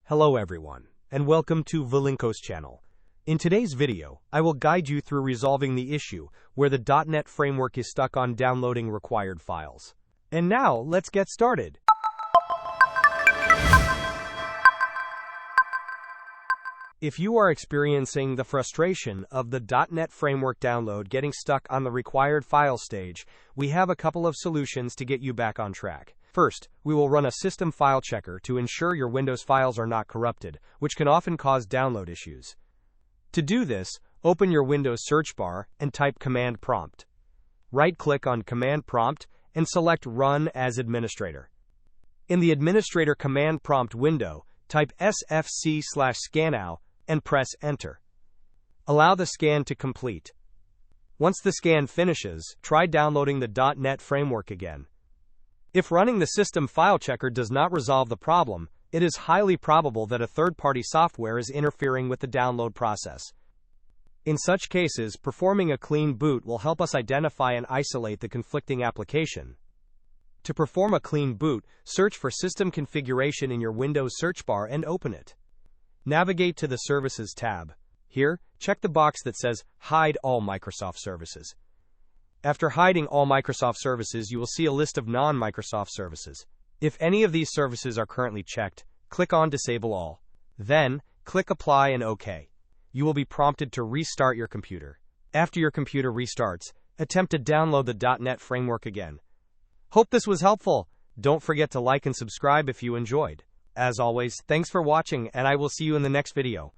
Hello everyone, and welcome to Valinkos channel. In today's video, I will guide you through resolving the issue where the .NET framework is stuck on downloading required files. And now, let's get started. If you are experiencing the frustration of the .NET framework download getting stuck on the required file stage, we have a couple of solutions to get you back on track. First, we will run a system file checker to ensure your Windows files are not corrupted, which can often cause download issues. To do this, open your Windows search bar and type Command Prompt. Right-click on Command Prompt and select Run as Administrator. In the Administrator Command Prompt window, type sfc/scanow and press Enter. Allow the scan to complete. Once the scan finishes, try downloading the .NET framework again. If running the system file checker does not resolve the problem, it is highly probable that a third-party software is interfering with the download process. In such cases, performing a clean boot will help us identify and isolate the conflicting application. To perform a clean boot, search for System Configuration in your Windows search bar and open it. Navigate to the Services tab. Here, check the box that says Hide All Microsoft Services. After hiding all Microsoft services, you will see a list of non-Microsoft services. If any of these services are currently checked, click on Disable All. Then, click Apply and OK. You will be prompted to restart your computer. After your computer restarts, attempt to download the .NET framework again. Hope this was helpful. Don't forget to like and subscribe if you enjoyed. As always, thanks for watching, and I will see you in the next video.